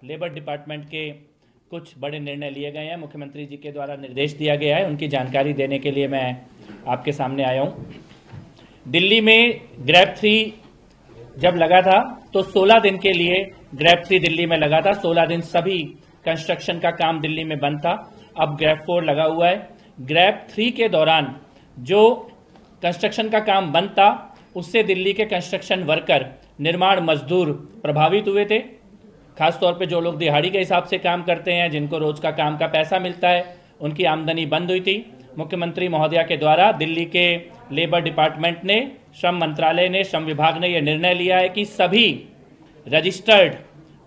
Labour department के कुछ बड़े निर्णय लिए गए हैं, मुख्यमंत्री जी के द्वारा निर्देश दिया गया है, उनकी जानकारी देने के लिए मैं आपके सामने आया हूँ। दिल्ली में ग्रैब 3 जब लगा था तो 16 दिन के लिए ग्रैब 3 दिल्ली में लगा था। 16 दिन सभी कंस्ट्रक्शन का काम दिल्ली में बंद था। अब ग्रैब 4 लगा हुआ है। ग्रैब 3 के दौरान जो कंस्ट्रक्शन का काम बंद था उससे दिल्ली के कंस्ट्रक्शन वर्कर, निर्माण मजदूर प्रभावित हुए थे। खासतौर पे जो लोग दिहाड़ी के हिसाब से काम करते हैं, जिनको रोज का काम का पैसा मिलता है, उनकी आमदनी बंद हुई थी। मुख्यमंत्री महोदया के द्वारा दिल्ली के लेबर डिपार्टमेंट ने, श्रम मंत्रालय ने, श्रम विभाग ने यह निर्णय लिया है कि सभी रजिस्टर्ड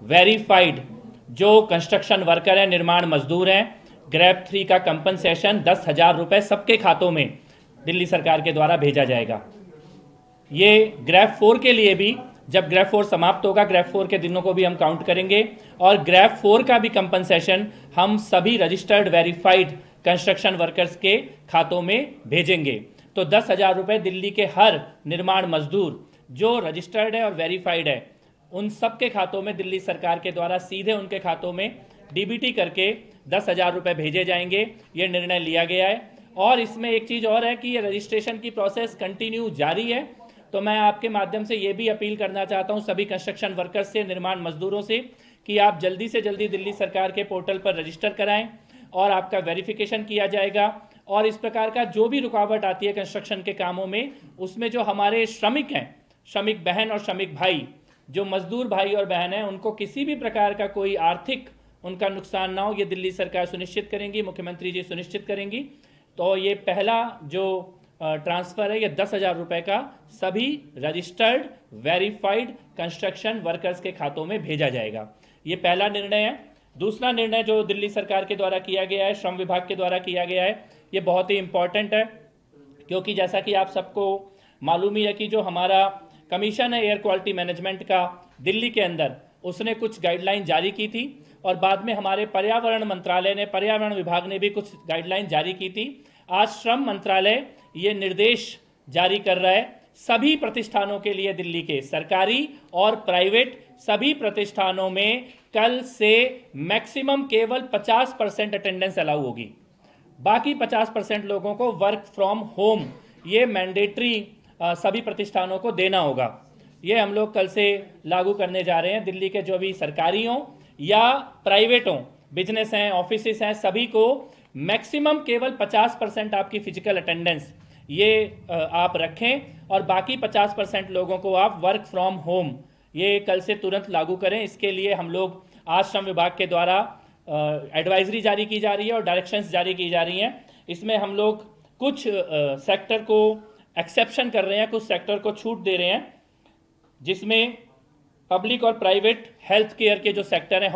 वेरीफाइड जो कंस्ट्रक्शन वर्कर हैं, निर्माण मजदूर हैं, ग्रैब 3 का कंपनसेशन 10,000 रुपये सबके खातों में दिल्ली सरकार के द्वारा भेजा जाएगा। ये ग्रैब 4 के लिए भी, जब ग्रैब 4 समाप्त होगा, ग्रैब 4 के दिनों को भी हम काउंट करेंगे और ग्रैब 4 का भी कंपनसेशन हम सभी रजिस्टर्ड वेरीफाइड कंस्ट्रक्शन वर्कर्स के खातों में भेजेंगे। तो 10,000 रुपये दिल्ली के हर निर्माण मजदूर जो रजिस्टर्ड है और वेरीफाइड है, उन सबके खातों में दिल्ली सरकार के द्वारा सीधे उनके खातों में डीबीटी करके 10,000 रुपये भेजे जाएंगे। ये निर्णय लिया गया है। और इसमें एक चीज़ और है कि ये रजिस्ट्रेशन की प्रोसेस कंटिन्यू जारी है। तो मैं आपके माध्यम से ये भी अपील करना चाहता हूँ सभी कंस्ट्रक्शन वर्कर्स से, निर्माण मजदूरों से, कि आप जल्दी से जल्दी दिल्ली सरकार के पोर्टल पर रजिस्टर कराएं और आपका वेरिफिकेशन किया जाएगा। और इस प्रकार का जो भी रुकावट आती है कंस्ट्रक्शन के कामों में, उसमें जो हमारे श्रमिक हैं, श्रमिक बहन और श्रमिक भाई, जो मजदूर भाई और बहन हैं, उनको किसी भी प्रकार का कोई आर्थिक उनका नुकसान ना हो, ये दिल्ली सरकार सुनिश्चित करेंगी, मुख्यमंत्री जी सुनिश्चित करेंगी। तो ये पहला जो ट्रांसफर है, ये 10,000 रुपये का सभी रजिस्टर्ड वेरीफाइड कंस्ट्रक्शन वर्कर्स के खातों में भेजा जाएगा। ये पहला निर्णय है। दूसरा निर्णय जो दिल्ली सरकार के द्वारा किया गया है, श्रम विभाग के द्वारा किया गया है, ये बहुत ही इंपॉर्टेंट है, क्योंकि जैसा कि आप सबको मालूम ही है कि जो हमारा कमीशन है एयर क्वालिटी मैनेजमेंट का दिल्ली के अंदर, उसने कुछ गाइडलाइन जारी की थी और बाद में हमारे पर्यावरण मंत्रालय ने, पर्यावरण विभाग ने भी कुछ गाइडलाइन जारी की थी। आज श्रम मंत्रालय ये निर्देश जारी कर रहा है सभी प्रतिष्ठानों के लिए, दिल्ली के सरकारी और प्राइवेट सभी प्रतिष्ठानों में कल से मैक्सिमम केवल 50% अटेंडेंस अलाउ होगी। बाकी 50% लोगों को वर्क फ्रॉम होम ये मैंडेटरी सभी प्रतिष्ठानों को देना होगा। ये हम लोग कल से लागू करने जा रहे हैं। दिल्ली के जो भी सरकारी हों या प्राइवेट हों, बिजनेस हैं, ऑफिसेस हैं, सभी को मैक्सिमम केवल 50% आपकी फिजिकल अटेंडेंस ये आप रखें और बाकी 50% लोगों को आप वर्क फ्रॉम होम ये कल से तुरंत लागू करें। इसके लिए हम लोग आज श्रम विभाग के द्वारा एडवाइजरी जारी की जा रही है और डायरेक्शंस जारी की जा रही हैं। इसमें हम लोग कुछ सेक्टर को एक्सेप्शन कर रहे हैं, कुछ सेक्टर को छूट दे रहे हैं, जिसमें पब्लिक और प्राइवेट हेल्थ केयर के जो सेक्टर हैं,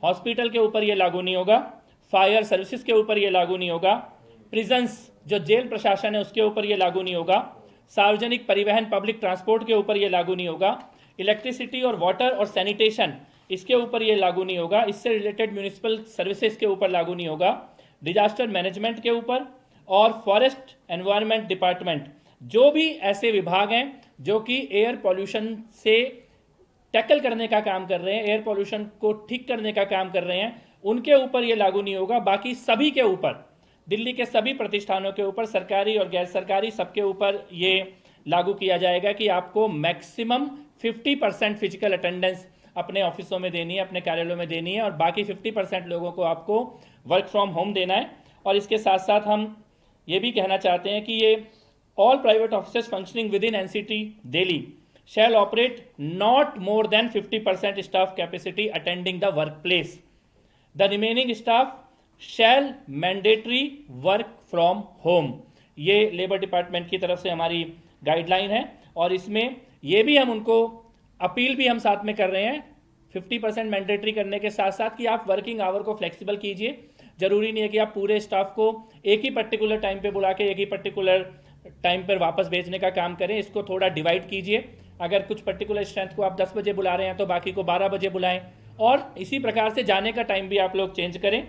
हॉस्पिटल के ऊपर ये लागू नहीं होगा, फायर सर्विसेज के ऊपर ये लागू नहीं होगा, प्रिजन्स जो जेल प्रशासन है उसके ऊपर ये लागू नहीं होगा, सार्वजनिक परिवहन पब्लिक ट्रांसपोर्ट के ऊपर ये लागू नहीं होगा, इलेक्ट्रिसिटी और वाटर और सैनिटेशन इसके ऊपर ये लागू नहीं होगा, इससे रिलेटेड म्यूनिसिपल सर्विसेज के ऊपर लागू नहीं होगा, डिजास्टर मैनेजमेंट के ऊपर और फॉरेस्ट एनवायरनमेंट डिपार्टमेंट, जो भी ऐसे विभाग हैं जो कि एयर पॉल्यूशन से टैकल करने का काम कर रहे हैं, एयर पॉल्यूशन को ठीक करने का काम कर रहे हैं, उनके ऊपर ये लागू नहीं होगा। बाकी सभी के ऊपर, दिल्ली के सभी प्रतिष्ठानों के ऊपर, सरकारी और गैर सरकारी, सबके ऊपर ये लागू किया जाएगा कि आपको मैक्सिमम 50% फिजिकल अटेंडेंस अपने ऑफिसों में देनी है, अपने कार्यालयों में देनी है और बाकी 50% लोगों को आपको वर्क फ्रॉम होम देना है। और इसके साथ साथ हम ये भी कहना चाहते हैं कि ये all private offices functioning with in NCT Delhi shall operate not more than 50% staff capacity attending the workplace. The remaining staff shall mandatory work from home. ये लेबर डिपार्टमेंट की तरफ से हमारी गाइडलाइन है और इसमें ये भी हम उनको अपील भी हम साथ में कर रहे हैं 50% मैंडेटरी करने के साथ साथ कि आप वर्किंग आवर को फ्लेक्सिबल कीजिए। जरूरी नहीं है कि आप पूरे स्टाफ को एक ही पर्टिकुलर टाइम पे बुला के एक ही पर्टिकुलर टाइम पर वापस भेजने का काम करें। इसको थोड़ा डिवाइड कीजिए। अगर कुछ पर्टिकुलर स्ट्रेंथ को आप 10 बजे बुला रहे हैं तो बाकी को 12 बजे बुलाएं और इसी प्रकार से जाने का टाइम भी आप लोग चेंज करें।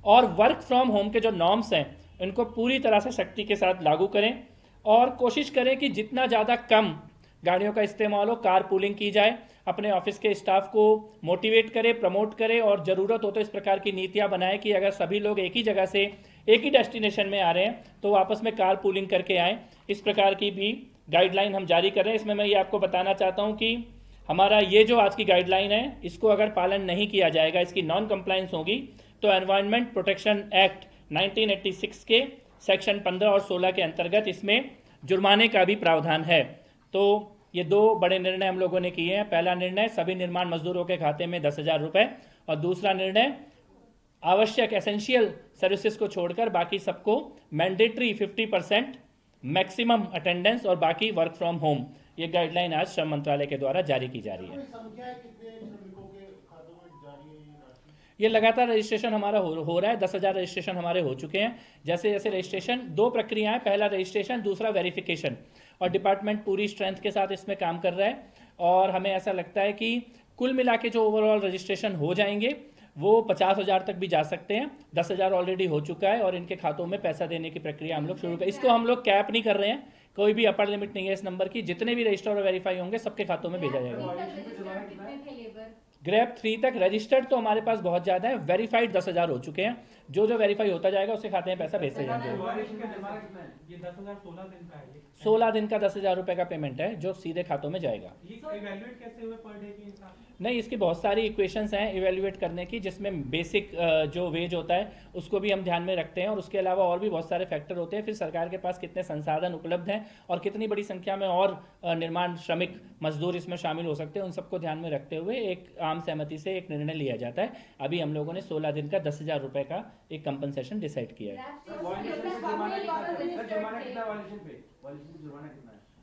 और वर्क फ्रॉम होम के जो नॉर्म्स हैं इनको पूरी तरह से सख्ती के साथ लागू करें और कोशिश करें कि जितना ज़्यादा कम गाड़ियों का इस्तेमाल हो, कार पूलिंग की जाए। अपने ऑफिस के स्टाफ को मोटिवेट करे, प्रमोट करे और ज़रूरत हो तो इस प्रकार की नीतियाँ बनाए कि अगर सभी लोग एक ही जगह से एक ही डेस्टिनेशन में आ रहे हैं तो आपस में कार पूलिंग करके आएँ। इस प्रकार की भी गाइडलाइन हम जारी कर रहे हैं। इसमें मैं ये आपको बताना चाहता हूँ कि हमारा ये जो आज की गाइडलाइन है, इसको अगर पालन नहीं किया जाएगा, इसकी नॉन कंप्लायंस होगी, तो एनवायरनमेंट प्रोटेक्शन एक्ट 1986 के सेक्शन 15 और 16 के अंतर्गत इसमें जुर्माने का भी प्रावधान है। तो ये दो बड़े निर्णय हम लोगों ने किए हैं। पहला निर्णय, सभी निर्माण मजदूरों के खाते में 10,000 रुपये, और दूसरा निर्णय, आवश्यक एसेंशियल सर्विसेज को छोड़कर बाकी सबको मैंडेटरी 50% मैक्सिमम अटेंडेंस और बाकी वर्क फ्रॉम होम। ये गाइडलाइन आज श्रम मंत्रालय के द्वारा जारी की जा रही है। ये लगातार रजिस्ट्रेशन हमारा हो रहा है। 10,000 रजिस्ट्रेशन हमारे हो चुके हैं। जैसे जैसे रजिस्ट्रेशन, दो प्रक्रियाएं, पहला रजिस्ट्रेशन, दूसरा वेरिफिकेशन, और डिपार्टमेंट पूरी स्ट्रेंथ के साथ इसमें काम कर रहा है। और हमें ऐसा लगता है कि कुल मिला के जो ओवरऑल रजिस्ट्रेशन हो जाएंगे वो 50,000 तक भी जा सकते हैं। 10,000 ऑलरेडी हो चुका है और इनके खातों में पैसा देने की प्रक्रिया हम लोग शुरू कर, इसको हम लोग कैप नहीं कर रहे हैं, कोई भी अपर लिमिट नहीं है इस नंबर की। जितने भी रजिस्टर और वेरीफाई होंगे सबके खातों में भेजा जाएगा। ग्रेप 3 तक रजिस्टर्ड तो हमारे पास बहुत ज़्यादा है, वेरीफाइड 10,000 हो चुके हैं। जो जो वेरीफाई होता जाएगा उसके खाते में पैसा भेजते जाएंगे। 16 दिन का 10,000 रुपये का पेमेंट है जो सीधे खातों में जाएगा। नहीं, इसकी बहुत सारी इक्वेशंस हैं इवेल्युएट करने की, जिसमें बेसिक जो वेज होता है उसको भी हम ध्यान में रखते हैं, और उसके अलावा और भी बहुत सारे फैक्टर होते हैं। फिर सरकार के पास कितने संसाधन उपलब्ध हैं और कितनी बड़ी संख्या में और निर्माण श्रमिक मजदूर इसमें शामिल हो सकते हैं, उन सबको ध्यान में रखते हुए एक आम सहमति से एक निर्णय लिया जाता है। अभी हम लोगों ने 16 दिन का 10,000 रुपये का एक कंपनसेशन डिसाइड किया है।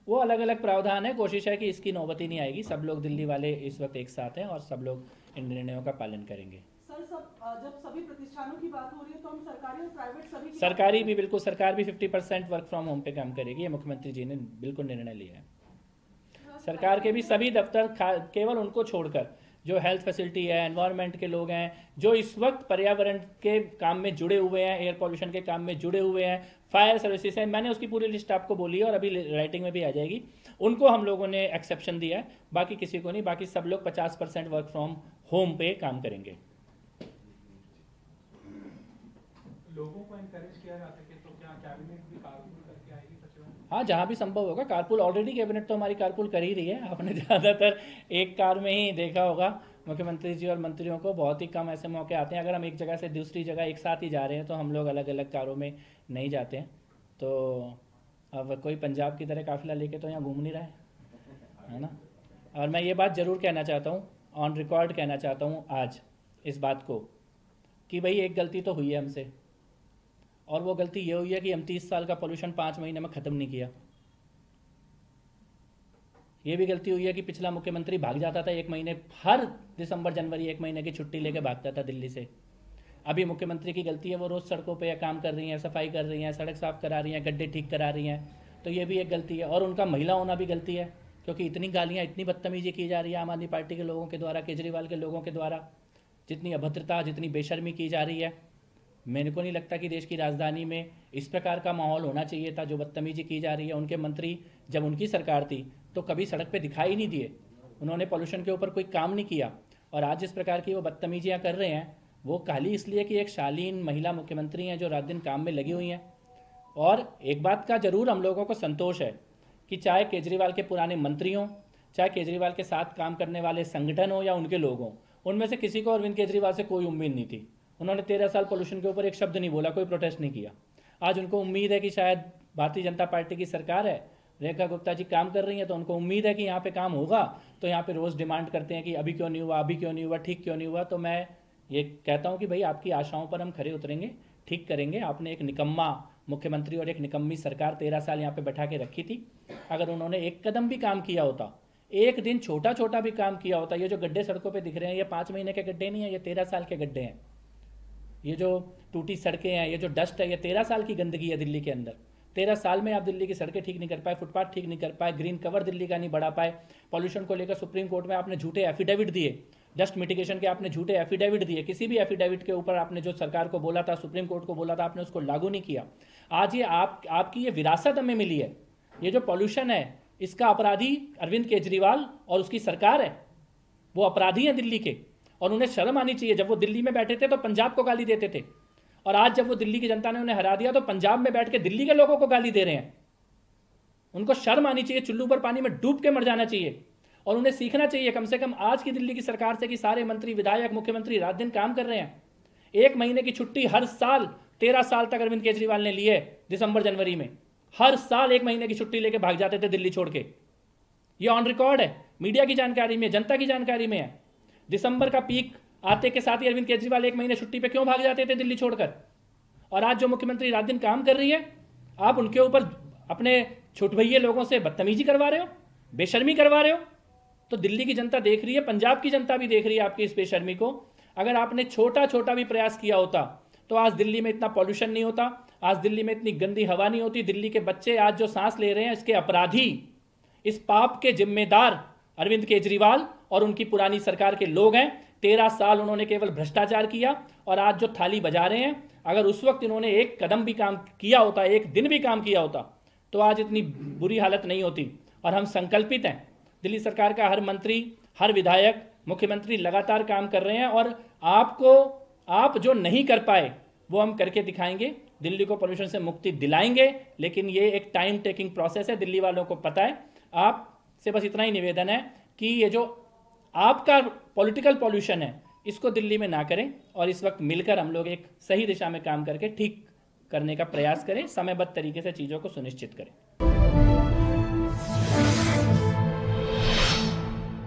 वो अलग अलग प्रावधान है। कोशिश है कि इसकी नौबत ही नहीं आएगी। सब लोग दिल्ली वाले इस वक्त एक साथ हैं और सब लोग इन निर्णयों का पालन करेंगे। जब सभी प्रतिष्ठानों की बात हो रही है तो हम सरकारी और प्राइवेट सभी की सरकारी भी, बिल्कुल, सरकार भी 50% वर्क फ्रॉम होम पे काम करेगी। ये मुख्यमंत्री जी ने बिल्कुल निर्णय लिया है। सरकार के भी सभी दफ्तर, केवल उनको छोड़कर जो हेल्थ फैसिलिटी है, एनवायरनमेंट के लोग हैं, जो इस वक्त पर्यावरण के काम में जुड़े हुए हैं, एयर पॉल्यूशन के काम में जुड़े हुए हैं, फायर सर्विसेज है, मैंने उसकी पूरी लिस्ट आपको बोली है और अभी राइटिंग में भी आ जाएगी, उनको हम लोगों ने एक्सेप्शन दिया है, बाकी किसी को नहीं। बाकी सब लोग 50% वर्क फ्रॉम होम पे काम करेंगे। लोगों को एनकरेज किया जा सके तो क्या कैबिनेट भी कारपूल करके आएगी सचिव? हाँ, जहाँ भी संभव होगा कारपूल। ऑलरेडी कैबिनेट तो हमारी कारपूल कर ही रही है। आपने ज़्यादातर एक कार में ही देखा होगा मुख्यमंत्री जी और मंत्रियों को। बहुत ही कम ऐसे मौके आते हैं। अगर हम एक जगह से दूसरी जगह एक साथ ही जा रहे हैं तो हम लोग अलग अलग कारों में नहीं जाते हैं। तो अब कोई पंजाब की तरह काफिला लेके तो यहाँ घूम नहीं रहा है ना। और मैं ये बात ज़रूर कहना चाहता हूँ, ऑन रिकॉर्ड कहना चाहता हूँ आज इस बात को, कि भाई एक गलती तो हुई है हमसे, और वो गलती ये हुई है कि हम 30 साल का पोल्यूशन 5 महीने में ख़त्म नहीं किया। ये भी गलती हुई है कि पिछला मुख्यमंत्री भाग जाता था 1 महीने, हर दिसंबर जनवरी 1 महीने की छुट्टी लेके भागता था दिल्ली से। अभी मुख्यमंत्री की गलती है, वो रोज़ सड़कों पे काम कर रही हैं, सफाई कर रही हैं, सड़क साफ करा रही हैं, गड्ढे ठीक करा रही हैं। तो ये भी एक गलती है। और उनका महिला होना भी गलती है, क्योंकि इतनी गालियाँ, इतनी बदतमीजी की जा रही है आम आदमी पार्टी के लोगों के द्वारा, केजरीवाल के लोगों के द्वारा, जितनी अभद्रता, जितनी बेशर्मी की जा रही है। मेरे को नहीं लगता कि देश की राजधानी में इस प्रकार का माहौल होना चाहिए था जो बदतमीजी की जा रही है। उनके मंत्री, जब उनकी सरकार थी तो कभी सड़क पे दिखाई नहीं दिए, उन्होंने पॉल्यूशन के ऊपर कोई काम नहीं किया। और आज जिस प्रकार की वो बदतमीजियाँ कर रहे हैं वो खाली इसलिए कि एक शालीन महिला मुख्यमंत्री हैं जो रात दिन काम में लगी हुई हैं। और एक बात का ज़रूर हम लोगों को संतोष है कि चाहे केजरीवाल के पुराने मंत्री हों, चाहे केजरीवाल के साथ काम करने वाले संगठन हो या उनके लोग हों, उनमें से किसी को अरविंद केजरीवाल से कोई उम्मीद नहीं थी। उन्होंने 13 साल पोल्यूशन के ऊपर एक शब्द नहीं बोला, कोई प्रोटेस्ट नहीं किया। आज उनको उम्मीद है कि शायद भारतीय जनता पार्टी की सरकार है, रेखा गुप्ता जी काम कर रही हैं, तो उनको उम्मीद है कि यहाँ पे काम होगा। तो यहाँ पे रोज़ डिमांड करते हैं कि अभी क्यों नहीं हुआ, अभी क्यों नहीं हुआ, ठीक क्यों नहीं हुआ। तो मैं ये कहता हूँ कि भाई आपकी आशाओं पर हम खरे उतरेंगे, ठीक करेंगे। आपने एक निकम्मा मुख्यमंत्री और एक निकम्मी सरकार 13 साल यहाँ पे बैठा के रखी थी। अगर उन्होंने एक कदम भी काम किया होता, एक दिन छोटा छोटा भी काम किया होता, ये जो गड्ढे सड़कों पे दिख रहे हैं ये 5 महीने के गड्ढे नहीं है, ये 13 साल के गड्ढे हैं। ये जो टूटी सड़कें हैं, ये जो डस्ट है, ये 13 साल की गंदगी है दिल्ली के अंदर। 13 साल में आप दिल्ली की सड़कें ठीक नहीं कर पाए, फुटपाथ ठीक नहीं कर पाए, ग्रीन कवर दिल्ली का नहीं बढ़ा पाए। पॉल्यूशन को लेकर सुप्रीम कोर्ट में आपने झूठे एफिडेविट दिए, डस्ट मिटिगेशन के आपने झूठे एफिडेविट दिए। किसी भी एफिडेविट के ऊपर आपने जो सरकार को बोला था, सुप्रीम कोर्ट को बोला था, आपने उसको लागू नहीं किया। आज ये आपकी ये विरासत हमें मिली है। ये जो पॉल्यूशन है इसका अपराधी अरविंद केजरीवाल और उसकी सरकार है। वो अपराधी हैं दिल्ली के, और उन्हें शर्म आनी चाहिए। जब वो दिल्ली में बैठे थे तो पंजाब को गाली देते थे, और आज जब वो दिल्ली की जनता ने उन्हें हरा दिया तो पंजाब में बैठ के दिल्ली के लोगों को गाली दे रहे हैं। उनको शर्म आनी चाहिए, चुल्लू पर पानी में डूब के मर जाना चाहिए, और उन्हें सीखना चाहिए कम से कम आज की दिल्ली की सरकार से कि सारे मंत्री, विधायक, मुख्यमंत्री रात दिन काम कर रहे हैं। 1 महीने की छुट्टी हर साल 13 साल तक अरविंद केजरीवाल ने ली है। दिसंबर जनवरी में हर साल 1 महीने की छुट्टी लेके भाग जाते थे दिल्ली छोड़ के। ये ऑन रिकॉर्ड है, मीडिया की जानकारी में, जनता की जानकारी में है। दिसंबर का पीक आते के साथ ही अरविंद केजरीवाल 1 महीने छुट्टी पे क्यों भाग जाते थे दिल्ली छोड़कर। और आज जो मुख्यमंत्री रात दिन काम कर रही है, आप उनके ऊपर अपने छुटभइये लोगों से बदतमीजी करवा रहे हो, बेशर्मी करवा रहे हो। तो दिल्ली की जनता देख रही है, पंजाब की जनता भी देख रही है आपकी इस बेशर्मी को। अगर आपने छोटा छोटा भी प्रयास किया होता तो आज दिल्ली में इतना पॉल्यूशन नहीं होता, आज दिल्ली में इतनी गंदी हवा नहीं होती। दिल्ली के बच्चे आज जो सांस ले रहे हैं, इसके अपराधी, इस पाप के जिम्मेदार अरविंद केजरीवाल और उनकी पुरानी सरकार के लोग हैं। 13 साल उन्होंने केवल भ्रष्टाचार किया, और आज जो थाली बजा रहे हैं, अगर उस वक्त इन्होंने एक कदम भी काम किया होता, एक दिन भी काम किया होता, तो आज इतनी बुरी हालत नहीं होती। और हम संकल्पित हैं, दिल्ली सरकार का हर मंत्री, हर विधायक, मुख्यमंत्री लगातार काम कर रहे हैं, और आप जो नहीं कर पाए वो हम करके दिखाएंगे। दिल्ली को पोल्यूशन से मुक्ति दिलाएंगे, लेकिन ये एक टाइम टेकिंग प्रोसेस है, दिल्ली वालों को पता है। आपसे बस इतना ही निवेदन है कि ये जो आपका पॉलिटिकल पॉल्यूशन है, इसको दिल्ली में ना करें, और इस वक्त मिलकर हम लोग एक सही दिशा में काम करके ठीक करने का प्रयास करें, समयबद्ध तरीके से चीज़ों को सुनिश्चित करें।